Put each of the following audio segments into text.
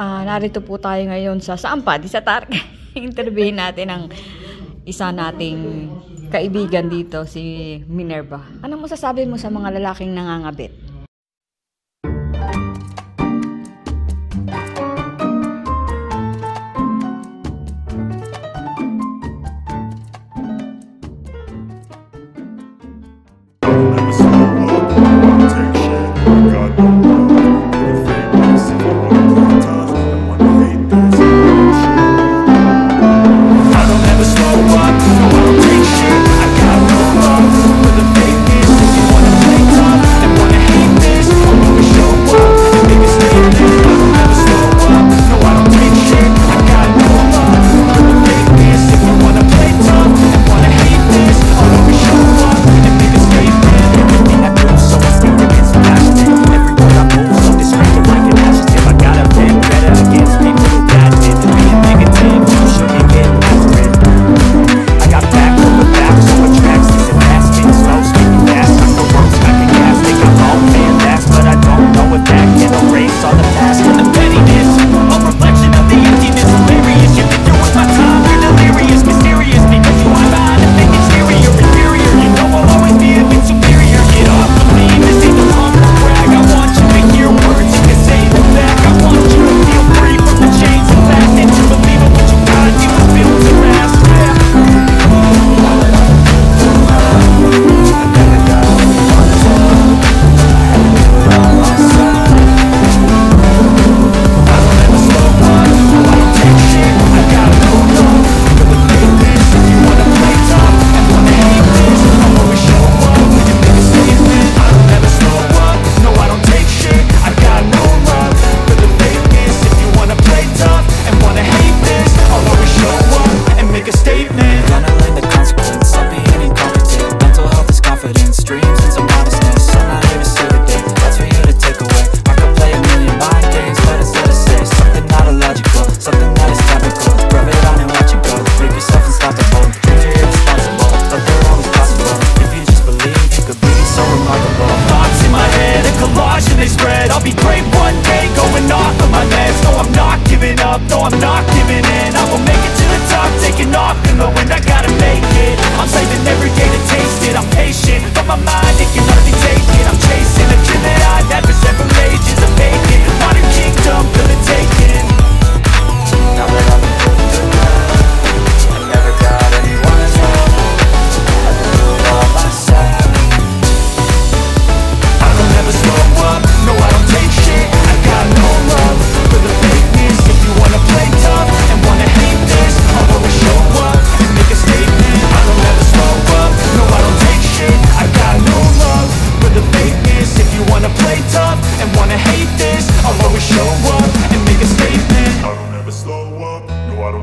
Narito po tayo ngayon sa saan pa? Di sa Target. Interviewin natin ang isa nating kaibigan dito, si Minerva. Anong masasabi mo sa mga lalaking nangangabit?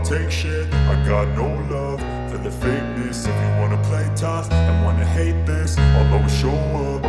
Take shit, I got no love for the fakeness. If you wanna play tough and wanna hate this, I'll always show up.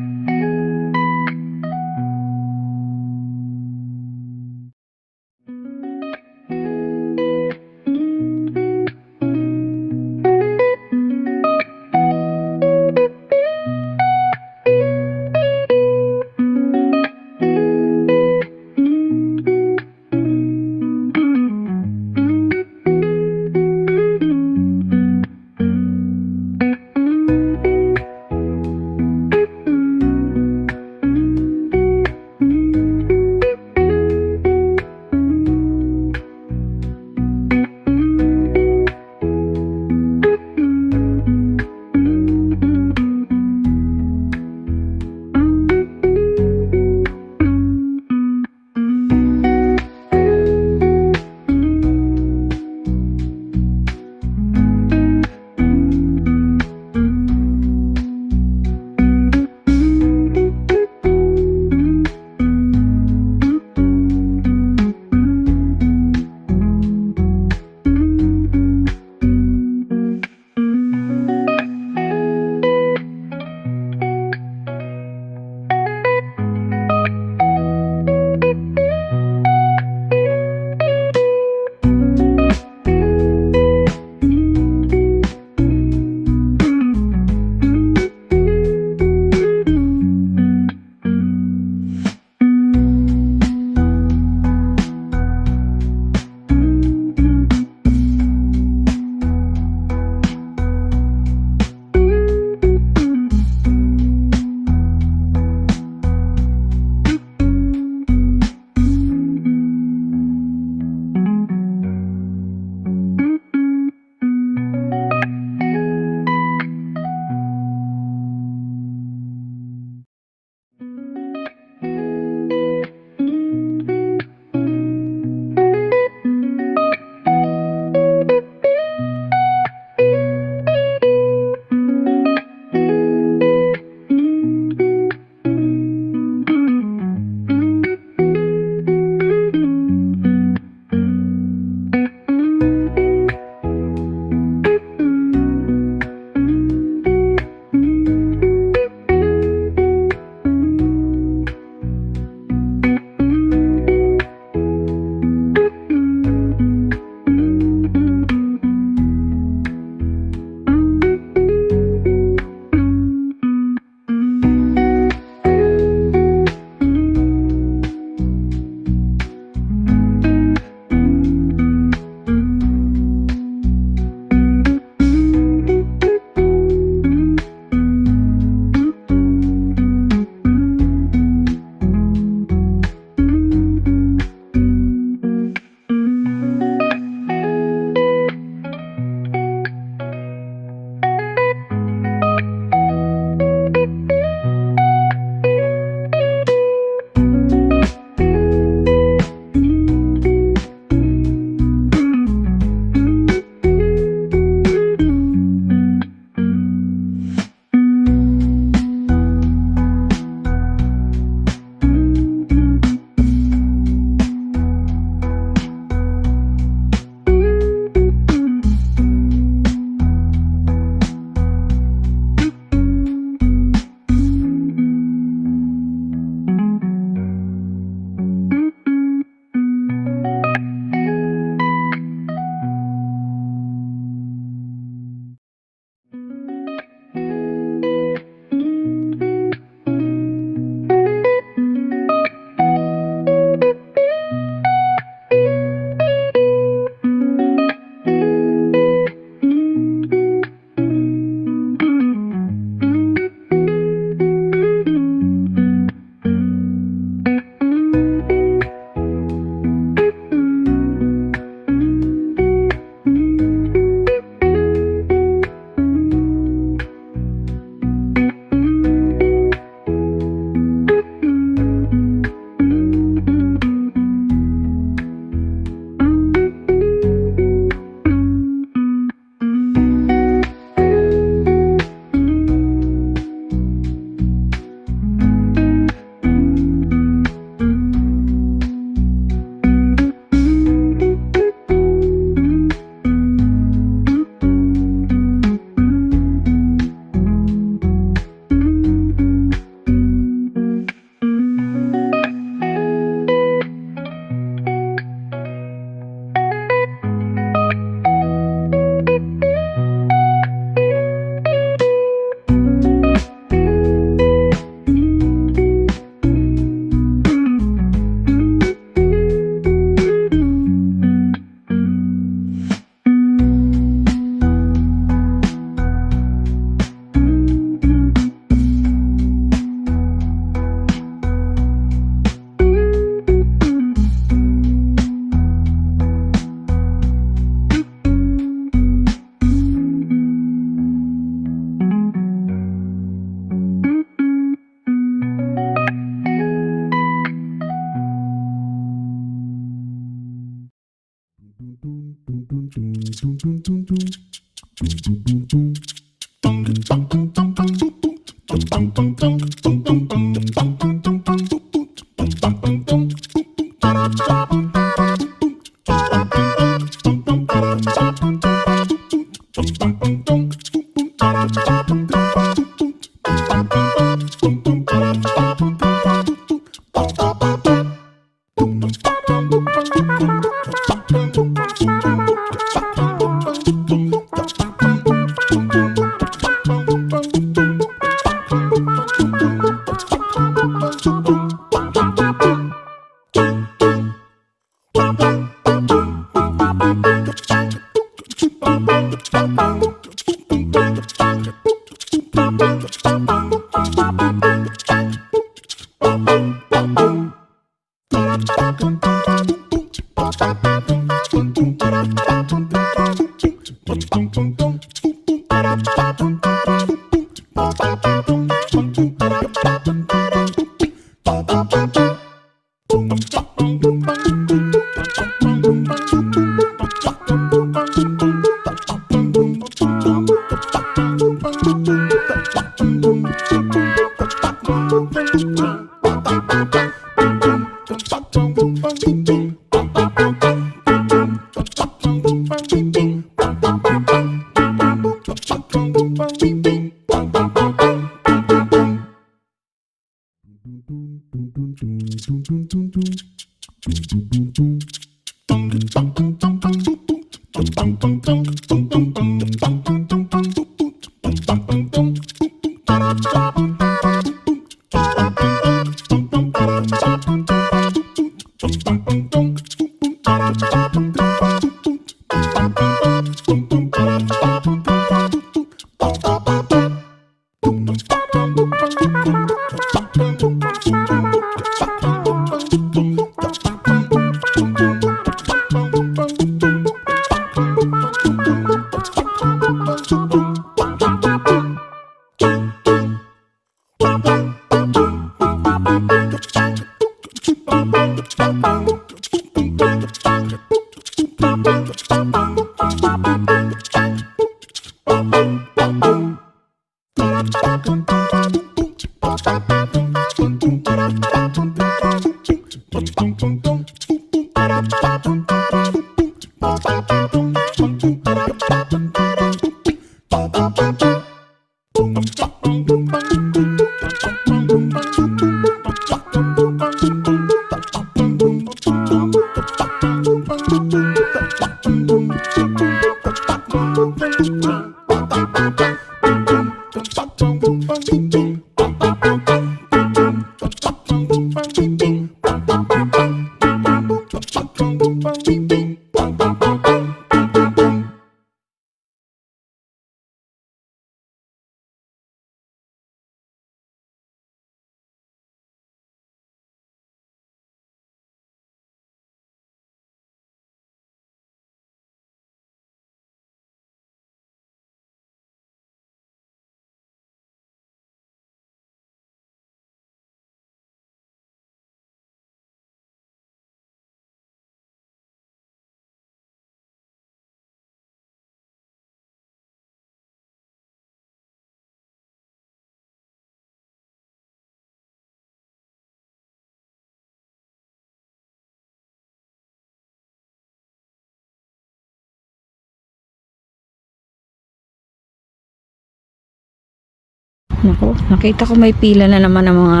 Naku, nakita ko may pila na naman ng mga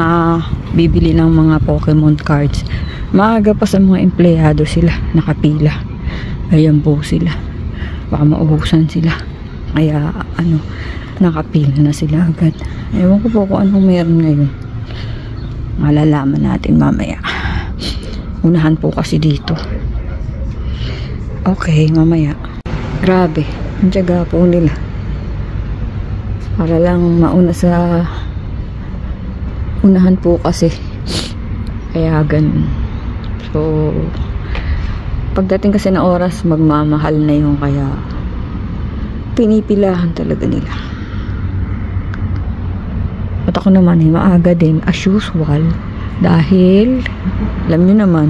bibili ng mga Pokemon cards. Maaga pa sa mga empleyado sila, nakapila. Ayan po sila. Baka maubusan sila. Kaya nakapila na sila agad. Ewan ko po kung anong meron ngayon. Malalaman natin mamaya. Unahan po kasi dito. Okay, mamaya. Grabe, ang tiyaga po nila. Para lang mauna sa unahan po kasi. Kaya ganun. So, pagdating kasi na oras, magmamahal na yung kaya pinipilahan talaga nila. At ako naman maaga din as usual dahil alam nyo naman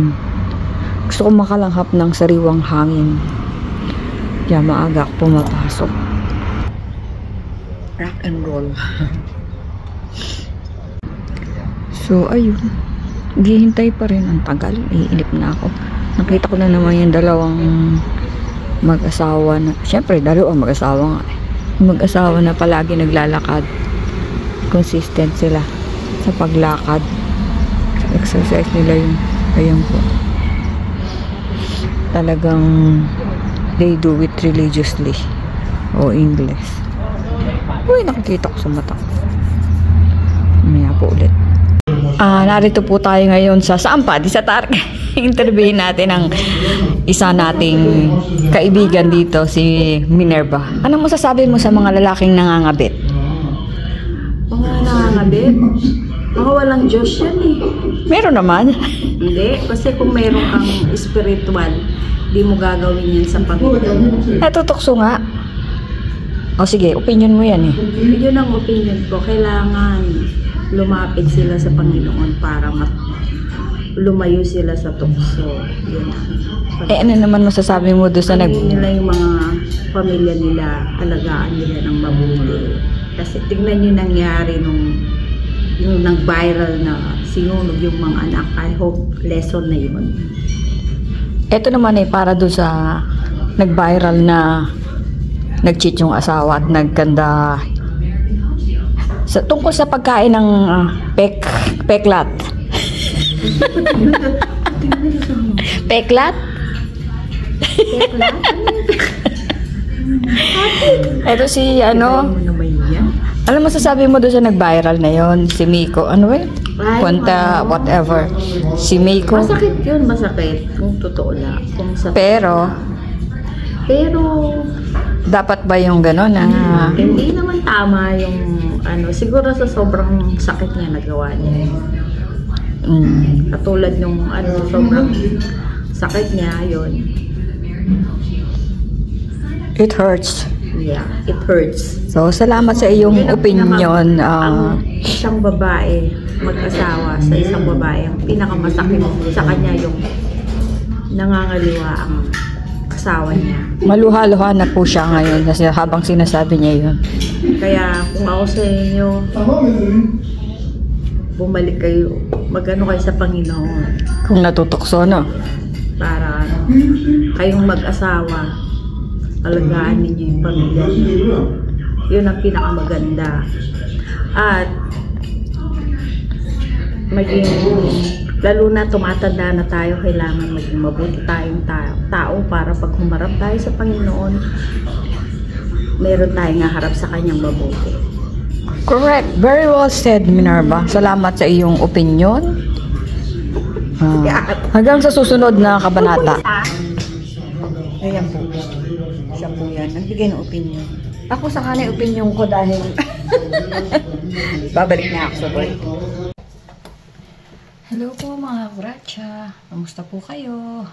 gusto ko makalanghap ng sariwang hangin. Kaya maaga ako pumapasok. rock and roll. So, ayun. Gihintay pa rin. Ang tagal. Iinip na ako. Nakita ko na naman yung dalawang mag-asawa na. Siyempre, dalawang mag-asawa nga. Mag-asawa na palagi naglalakad. Consistent sila sa paglakad. Exercise nila yun. Ayan po. Talagang they do it religiously. O English. Uy, nakikita ko sa mata. Maya po ulit. Narito po tayo ngayon sa saan pa? Di sa Target. Interviewin natin ang isa nating kaibigan dito, si Minerva. Ano masasabi mo sa mga lalaking nangangabit? Mga nangangabit? Mga walang Diyos yan eh. Meron naman. Hindi, kasi kung meron kang spiritual, di mo gagawin yan sa Panginoon. Natutokso nga. O sige, opinion mo yan eh. Yun ang opinion ko. Kailangan lumapit sila sa Panginoon para lumayo sila sa tukso. Yun. Ano naman masasabi mo doon sa nila yung mga pamilya nila, alagaan nila ng mabuti. Kasi tignan nyo nangyari yung nag-viral na sinunog yung mga anak. I hope lesson na yun. Ito naman para doon sa nag-viral na nag-cheat yung asawa at nagkanda tungkol sa pagkain ng peklat. Peklat? Ito si ano masasabi mo doon sa nag-viral na yon? Si Miko, Kwenta, whatever. Si Miko. Masakit yun, masakit. Kung totoo lang. Kung sa Pero, dapat ba yung gano'n na? Hindi naman tama yung siguro sa sobrang sakit niya nagawa niya. Katulad yung sobrang sakit niya, yun. It hurts. Yeah, it hurts. So, salamat sa iyong opinion. Ang isang babae, mag-asawa sa isang babae, ang pinakamasakit sa kanya yung nangangaliwa ang asawa niya. Maluha-luha na po siya ngayon kasi habang sinasabi niya yun. Kaya kung ako sa inyo, bumalik kayo, mag-ano kayo sa Panginoon. Kung natutokso, no? Para kayong mag-asawa, alagaan ninyo yung pamilya niyo. Yun ang pinakamaganda. At maging, lalo na tumatanda na tayo, kailangan maging mabuti tayong tao para pag humarap tayo sa Panginoon, meron tayong harap sa kanyang mabuti. Correct. Very well said, Minerva. Salamat sa iyong opinion. Hanggang sa susunod na kabanata. Ayan po. Siya po yan. Nagbigay ng opinion. Ako sa kanay opinion ko dahil babalik na ako sa break. Hello po mga Kuratsa. Kamusta po kayo?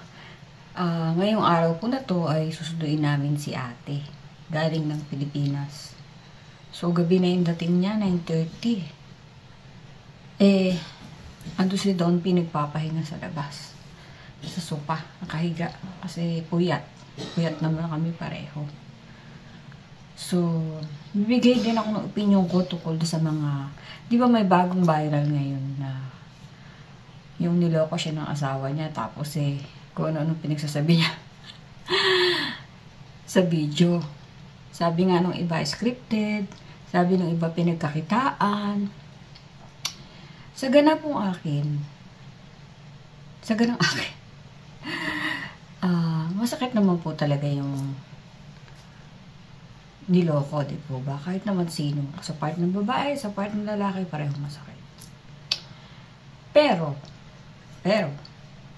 Ngayong araw po na to ay susunduin namin si ate. Galing ng Pilipinas. So gabi na yung dating niya, 9:30. Ando si Don pinagpapahinga sa labas. Sa sopa, nakahiga. Kasi puyat. Puyat naman kami pareho. So, bibigay din ako ng opinion ko tungkol sa mga, di ba may bagong viral ngayon na yung niloko siya ng asawa niya tapos kung ano-anong pinagsasabi niya sa video. Sabi nga nung iba scripted, sabi nung iba pinagkakitaan. Sa ganang akin, masakit naman po talaga yung niloko, di po ba? Kahit naman sino. Sa part ng babae, sa part ng lalaki, pareho masakit. Pero,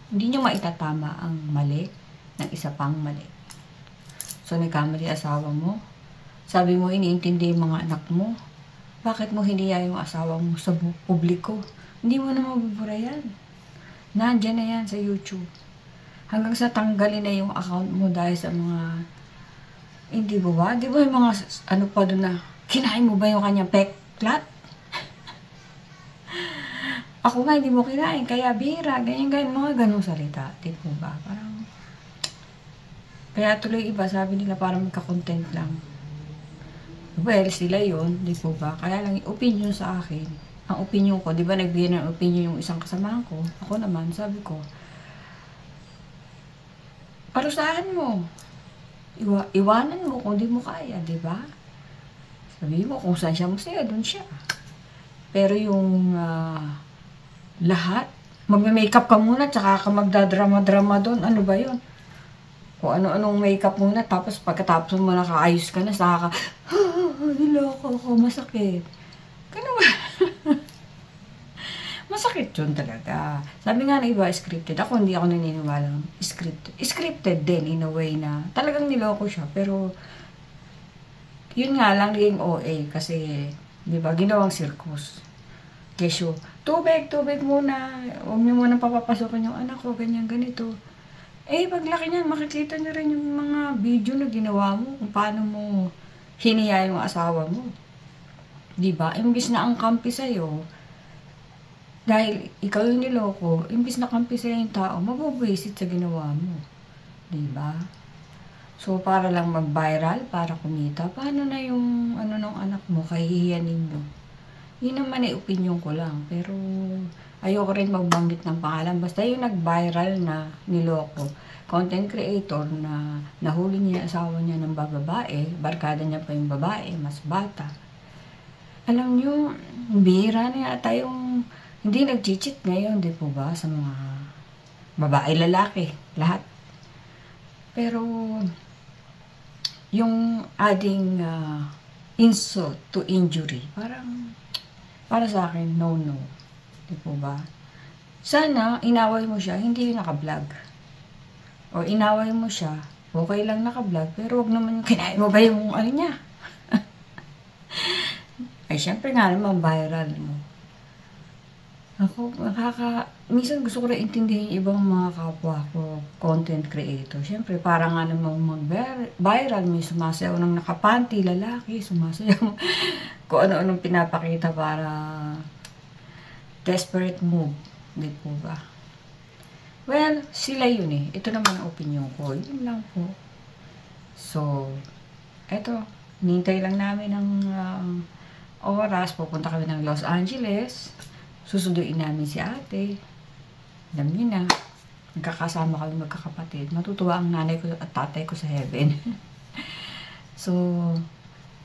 hindi nyo maitatama ang mali ng isa pang mali. So, nagkamali asawa mo. Sabi mo, iniintindi yung mga anak mo. Bakit mo hiniya yung asawa mo sa publiko? Hindi mo na mabubura yan. Nandyan na yan sa YouTube. Hanggang sa tanggalin na yung account mo dahil sa mga, hindi ba? Di ba yung mga, pa doon na, kinain mo ba yung kanyang peklat? Ako nga, hindi mo kinain, kaya bira, ganyan, mga ganong salita. Di po ba? Parang, kaya tuloy iba, sabi nila parang magka-content lang. Well, sila yun, di po ba? Kaya lang yung opinion sa akin, ang opinion ko, di ba nagbigay ng opinion yung isang kasamahan ko, ako naman, sabi ko, parusahan mo. Iwanan mo kung di mo kaya, di ba? Sabi mo, kung saan siya masaya, dun siya. Pero yung lahat, magme-makeup ka muna, tsaka ka magdadrama-drama doon, ano ba yun? Kung ano-anong makeup muna, tapos pagkatapos mo nakaayos ka na, saka ka, niloko ako, masakit. Ganun ba? Masakit yun talaga. Sabi nga na iba, scripted. Ako hindi ako naniniwala ng scripted. Scripted din in a way na talagang niloko siya. Pero, yun nga lang, naging OA. Kasi, di ba, ginawang circus. Kesyo, tubig muna. Huwag niyo muna papapasokin yung anak ko, ganyan, ganito. Eh, paglaki niyan, makikita niyo rin yung mga video na ginawa mo, kung paano mo hiniya yung asawa mo. Diba? Imbis na ang kampi sa'yo, dahil ikaw yung niloko, imbis na kampi sa'yo yung tao, mabubuisit sa ginawa mo. Diba? So, para lang mag-viral, para kumita, paano na yung ano ng anak mo, kahihiyanin mo? Yun naman ay opinion ko lang, pero ayoko rin magbanggit ng pangalan. Basta yung nag-viral na niloko, content creator na nahuli niya asawa niya ng babae, barkada niya pa yung babae, mas bata. Alam niyo, bihira na yata yung hindi nag-cheat ngayon, di po ba, sa mga babae, lalaki, lahat. Pero, yung adding insult to injury, parang, para sa akin, no. Di po ba? Sana, inaway mo siya, hindi yung naka-vlog. O inaway mo siya, okay lang naka-vlog, pero wag naman yung kinain mo ba yung ano niya? Ay, syempre nga naman, viral mo. Ako, minsan gusto ko rin intindihin yung ibang mga kapwa ko, content creator. Syempre, parang nga namang mag-viral, may sumasayaw ng nakapanty, lalaki, sumasayaw. Kung ano-anong pinapakita para desperate move, di po ba? Well, sila yun eh. Ito naman ang opinion ko. Yun lang po. So, eto, nintay lang namin ng oras. Pupunta kami ng Los Angeles. Susunduin namin si ate. Alam niyo na. Nagkakasama kami magkakapatid. Matutuwa ang nanay ko at tatay ko sa heaven. So,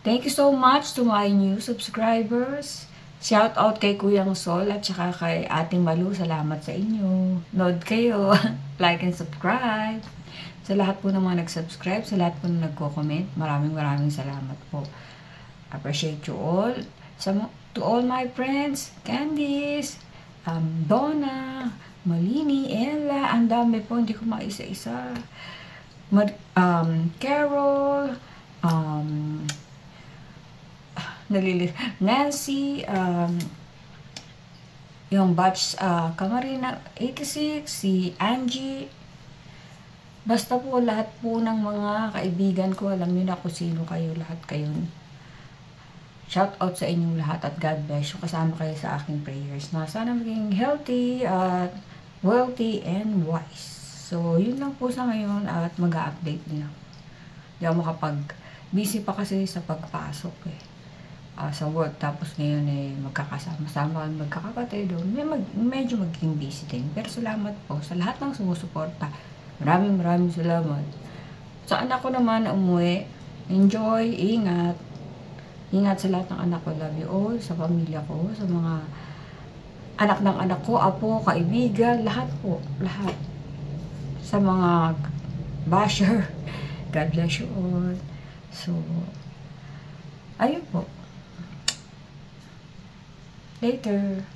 thank you so much to my new subscribers. Shout out kay Kuyang Sol at saka kay Ating Malu. Salamat sa inyo. Nod kayo. Like and subscribe. Sa lahat po ng mga nag-subscribe, sa lahat po ng nagko-comment, maraming salamat po. Appreciate you all. To all my friends, Candice, Donna, Malini, Ella, ang dami po, hindi ko maisa-isa. Carol, Nancy, yung batch Camarina 86, si Angie. Basta po lahat po ng mga kaibigan ko, alam niyo na kung sino kayo, lahat kayo. Shout out sa inyong lahat at God bless you. Kasama kayo sa aking prayers na sana maging healthy, wealthy, and wise. So, yun lang po sa ngayon at mag-a-update din ako. Hindi ako busy pa kasi sa pagpasok eh. Sa work. Tapos ngayon eh, magkakasama-sama kami magkakapatid. Medyo magiging busy din. Pero salamat po sa lahat ng sumusuporta. Maraming salamat. Sa anak ko naman umuwi. Enjoy, ingat. Ingat sa lahat ng anak ko. Love you all. Sa pamilya ko. Sa mga anak ng anak ko. Apo, kaibigan. Lahat po. Lahat. Sa mga basher. God bless you all. So, ayun po. Later.